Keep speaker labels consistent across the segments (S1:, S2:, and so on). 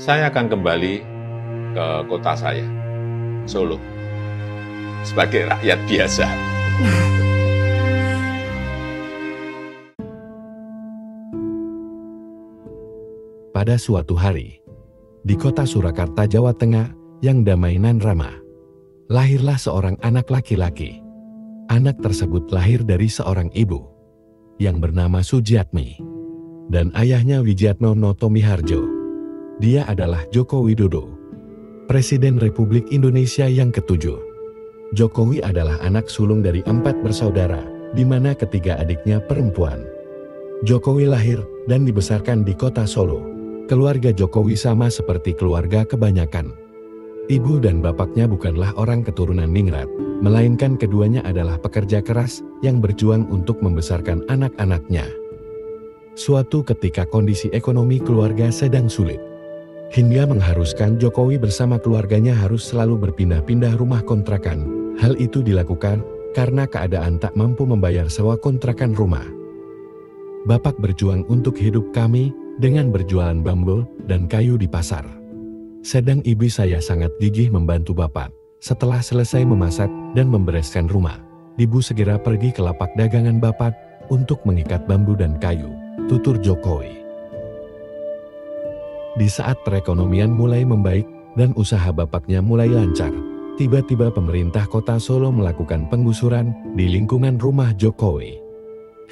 S1: saya akan kembali ke kota saya, Solo, sebagai rakyat biasa.
S2: Pada suatu hari, di kota Surakarta, Jawa Tengah, yang damai nan ramah, lahirlah seorang anak laki-laki. Anak tersebut lahir dari seorang ibu yang bernama Sujiatmi dan ayahnya Wijatno Notomiharjo. Dia adalah Joko Widodo, Presiden Republik Indonesia yang ke-7. Jokowi adalah anak sulung dari 4 bersaudara, di mana ketiga adiknya perempuan. Jokowi lahir dan dibesarkan di kota Solo. Keluarga Jokowi sama seperti keluarga kebanyakan. Ibu dan bapaknya bukanlah orang keturunan ningrat, melainkan keduanya adalah pekerja keras yang berjuang untuk membesarkan anak-anaknya. Suatu ketika kondisi ekonomi keluarga sedang sulit, hingga mengharuskan Jokowi bersama keluarganya harus selalu berpindah-pindah rumah kontrakan. Hal itu dilakukan karena keadaan tak mampu membayar sewa kontrakan rumah. Bapak berjuang untuk hidup kami dengan berjualan bambu dan kayu di pasar. Sedang ibu saya sangat gigih membantu bapak. Setelah selesai memasak dan membereskan rumah, ibu segera pergi ke lapak dagangan bapak untuk mengikat bambu dan kayu, tutur Jokowi. Di saat perekonomian mulai membaik dan usaha bapaknya mulai lancar, tiba-tiba pemerintah kota Solo melakukan penggusuran di lingkungan rumah Jokowi.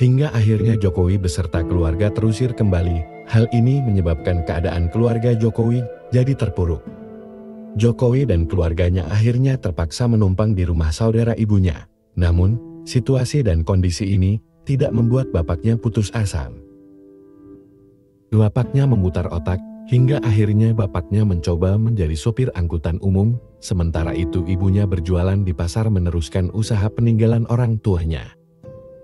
S2: Hingga akhirnya Jokowi beserta keluarga terusir kembali. Hal ini menyebabkan keadaan keluarga Jokowi jadi terpuruk. Jokowi dan keluarganya akhirnya terpaksa menumpang di rumah saudara ibunya. Namun, situasi dan kondisi ini tidak membuat bapaknya putus asa. Bapaknya memutar otak, hingga akhirnya bapaknya mencoba menjadi sopir angkutan umum, sementara itu ibunya berjualan di pasar meneruskan usaha peninggalan orang tuanya.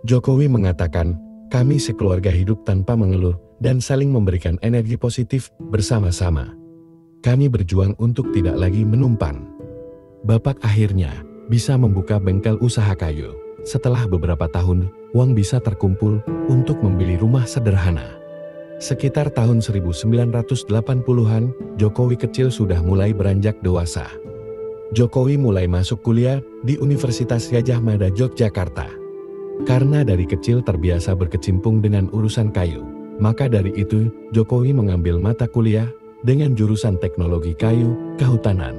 S2: Jokowi mengatakan, "Kami sekeluarga hidup tanpa mengeluh dan saling memberikan energi positif bersama-sama. Kami berjuang untuk tidak lagi menumpang." Bapak akhirnya bisa membuka bengkel usaha kayu. Setelah beberapa tahun, uang bisa terkumpul untuk membeli rumah sederhana. Sekitar tahun 1980-an, Jokowi kecil sudah mulai beranjak dewasa. Jokowi mulai masuk kuliah di Universitas Gadjah Mada, Yogyakarta. Karena dari kecil terbiasa berkecimpung dengan urusan kayu, maka dari itu Jokowi mengambil mata kuliah dengan jurusan teknologi kayu kehutanan.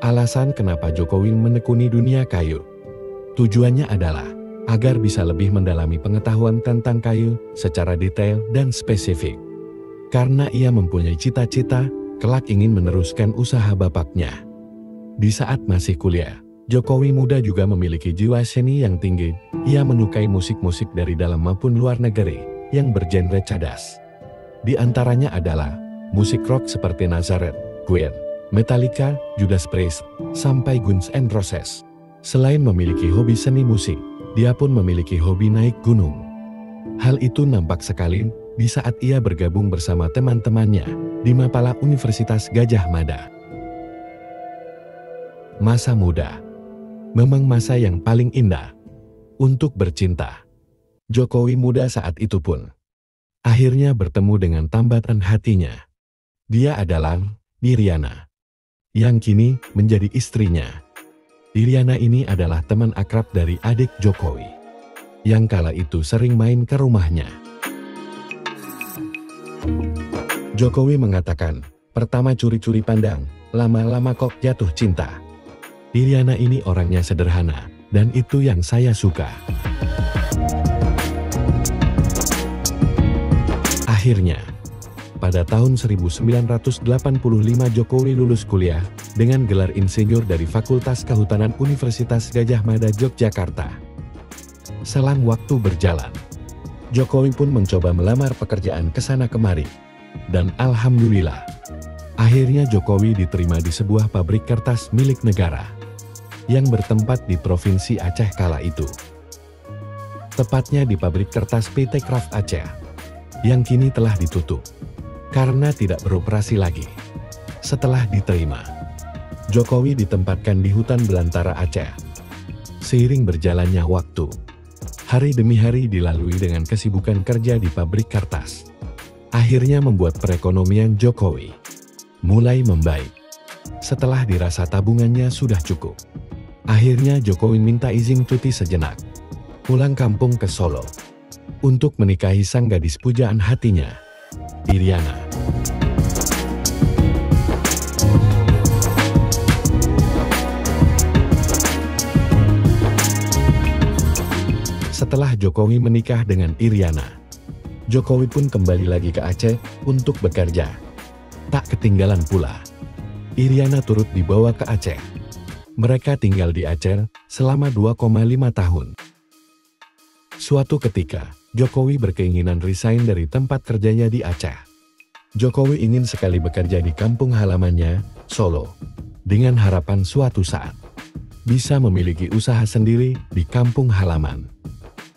S2: Alasan kenapa Jokowi menekuni dunia kayu, tujuannya adalah agar bisa lebih mendalami pengetahuan tentang kayu secara detail dan spesifik. Karena ia mempunyai cita-cita kelak ingin meneruskan usaha bapaknya. Di saat masih kuliah, Jokowi muda juga memiliki jiwa seni yang tinggi. Ia menyukai musik-musik dari dalam maupun luar negeri yang bergenre cadas. Di antaranya adalah musik rock seperti Nazareth, Queen, Metallica, Judas Priest, sampai Guns N' Roses. Selain memiliki hobi seni musik, dia pun memiliki hobi naik gunung. Hal itu nampak sekali di saat ia bergabung bersama teman-temannya di Mapala Universitas Gadjah Mada. Masa muda memang masa yang paling indah untuk bercinta. Jokowi muda saat itu pun akhirnya bertemu dengan tambatan hatinya. Dia adalah Iriana, yang kini menjadi istrinya. Iriana ini adalah teman akrab dari adik Jokowi, yang kala itu sering main ke rumahnya. Jokowi mengatakan, pertama curi-curi pandang, lama-lama kok jatuh cinta. Iriana ini orangnya sederhana, dan itu yang saya suka. Akhirnya, pada tahun 1985 Jokowi lulus kuliah dengan gelar insinyur dari Fakultas Kehutanan Universitas Gadjah Mada, Yogyakarta. Selang waktu berjalan, Jokowi pun mencoba melamar pekerjaan kesana kemari. Dan alhamdulillah, akhirnya Jokowi diterima di sebuah pabrik kertas milik negara yang bertempat di Provinsi Aceh kala itu. Tepatnya di pabrik kertas PT Kraft Aceh, yang kini telah ditutup karena tidak beroperasi lagi. Setelah diterima, Jokowi ditempatkan di hutan belantara Aceh. Seiring berjalannya waktu, hari demi hari dilalui dengan kesibukan kerja di pabrik kertas. Akhirnya membuat perekonomian Jokowi mulai membaik. Setelah dirasa tabungannya sudah cukup, akhirnya Jokowi minta izin cuti sejenak, pulang kampung ke Solo, untuk menikahi sang gadis pujaan hatinya, Iriana. Setelah Jokowi menikah dengan Iriana, Jokowi pun kembali lagi ke Aceh untuk bekerja. Tak ketinggalan pula, Iriana turut dibawa ke Aceh. Mereka tinggal di Aceh selama 2,5 tahun. Suatu ketika, Jokowi berkeinginan resign dari tempat kerjanya di Aceh. Jokowi ingin sekali bekerja di kampung halamannya, Solo, dengan harapan suatu saat bisa memiliki usaha sendiri di kampung halaman.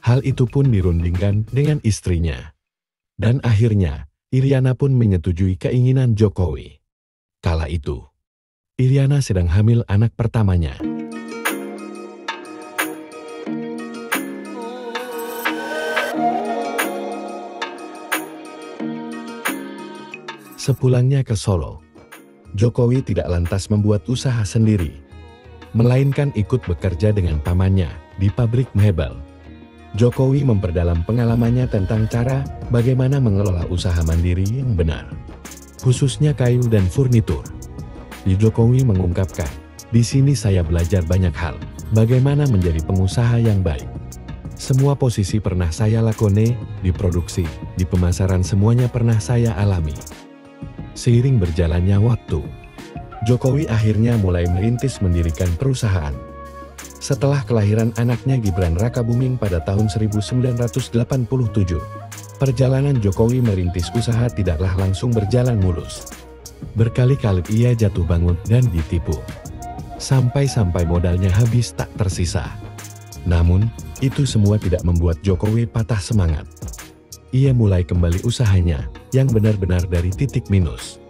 S2: Hal itu pun dirundingkan dengan istrinya. Dan akhirnya, Iriana pun menyetujui keinginan Jokowi. Kala itu, Iriana sedang hamil anak pertamanya. Sepulangnya ke Solo, Jokowi tidak lantas membuat usaha sendiri, melainkan ikut bekerja dengan pamannya di pabrik mebel. Jokowi memperdalam pengalamannya tentang cara bagaimana mengelola usaha mandiri yang benar, khususnya kayu dan furnitur. Jokowi mengungkapkan, "Di sini saya belajar banyak hal, bagaimana menjadi pengusaha yang baik. Semua posisi pernah saya lakoni, di produksi, di pemasaran semuanya pernah saya alami." Seiring berjalannya waktu, Jokowi akhirnya mulai merintis mendirikan perusahaan. Setelah kelahiran anaknya Gibran Rakabuming pada tahun 1987, perjalanan Jokowi merintis usaha tidaklah langsung berjalan mulus. Berkali-kali ia jatuh bangun dan ditipu. Sampai-sampai modalnya habis tak tersisa. Namun, itu semua tidak membuat Jokowi patah semangat. Ia mulai kembali usahanya, yang benar-benar dari titik minus.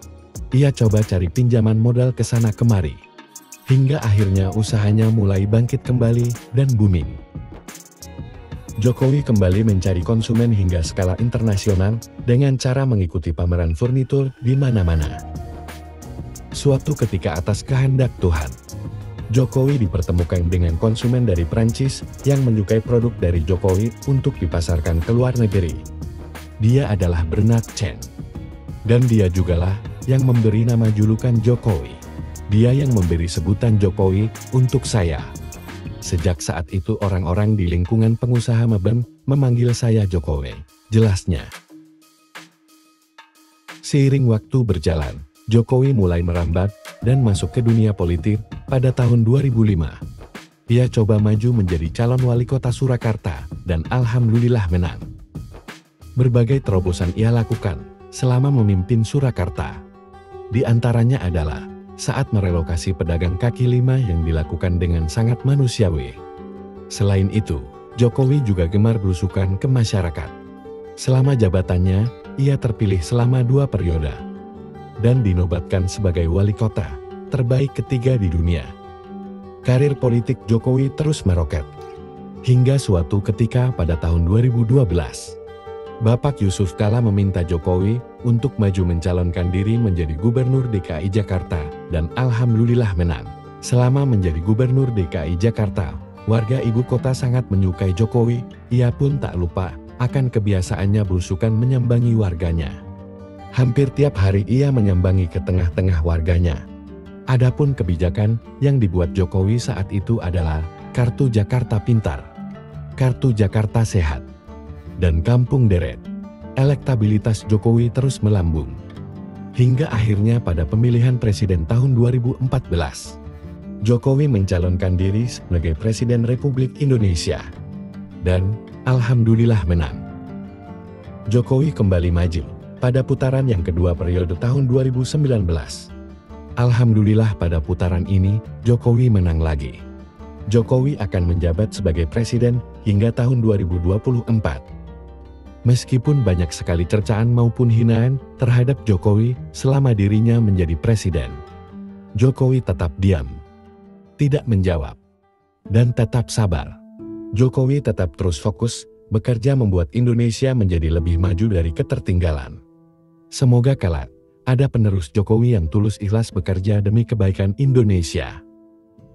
S2: Ia coba cari pinjaman modal ke sana kemari. Hingga akhirnya usahanya mulai bangkit kembali dan booming. Jokowi kembali mencari konsumen hingga skala internasional dengan cara mengikuti pameran furnitur di mana-mana. Suatu ketika atas kehendak Tuhan, Jokowi dipertemukan dengan konsumen dari Prancis yang menyukai produk dari Jokowi untuk dipasarkan ke luar negeri. Dia adalah Bernard Chen. Dan dia jugalah yang memberi nama julukan Jokowi. Dia yang memberi sebutan Jokowi untuk saya. Sejak saat itu orang-orang di lingkungan pengusaha mebel memanggil saya Jokowi, jelasnya. Seiring waktu berjalan, Jokowi mulai merambat dan masuk ke dunia politik pada tahun 2005. Ia coba maju menjadi calon wali kota Surakarta dan alhamdulillah menang. Berbagai terobosan ia lakukan selama memimpin Surakarta. Di antaranya adalah saat merelokasi pedagang kaki lima yang dilakukan dengan sangat manusiawi. Selain itu, Jokowi juga gemar belusukan ke masyarakat. Selama jabatannya, ia terpilih selama 2 periode. Dan dinobatkan sebagai wali kota terbaik ketiga di dunia. Karir politik Jokowi terus meroket. Hingga suatu ketika pada tahun 2012, Bapak Yusuf Kala meminta Jokowi untuk maju mencalonkan diri menjadi Gubernur DKI Jakarta dan alhamdulillah menang. Selama menjadi Gubernur DKI Jakarta, warga ibu kota sangat menyukai Jokowi. Ia pun tak lupa akan kebiasaannya belusukan menyambangi warganya. Hampir tiap hari ia menyambangi ke tengah-tengah warganya. Adapun kebijakan yang dibuat Jokowi saat itu adalah Kartu Jakarta Pintar, Kartu Jakarta Sehat, dan Kampung Deret. Elektabilitas Jokowi terus melambung. Hingga akhirnya pada pemilihan presiden tahun 2014, Jokowi mencalonkan diri sebagai Presiden Republik Indonesia. Dan alhamdulillah menang. Jokowi kembali maju pada putaran yang kedua periode tahun 2019. Alhamdulillah pada putaran ini, Jokowi menang lagi. Jokowi akan menjabat sebagai presiden hingga tahun 2024. Meskipun banyak sekali cercaan maupun hinaan terhadap Jokowi selama dirinya menjadi presiden, Jokowi tetap diam, tidak menjawab, dan tetap sabar. Jokowi tetap terus fokus bekerja membuat Indonesia menjadi lebih maju dari ketertinggalan. Semoga kelak ada penerus Jokowi yang tulus ikhlas bekerja demi kebaikan Indonesia.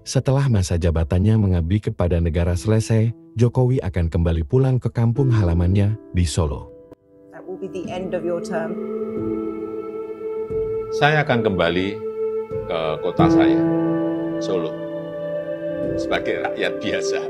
S2: Setelah masa jabatannya mengabdi kepada negara selesai, Jokowi akan kembali pulang ke kampung halamannya di Solo.
S3: That will be the end of your term.
S1: Saya akan kembali ke kota saya, Solo, sebagai rakyat biasa.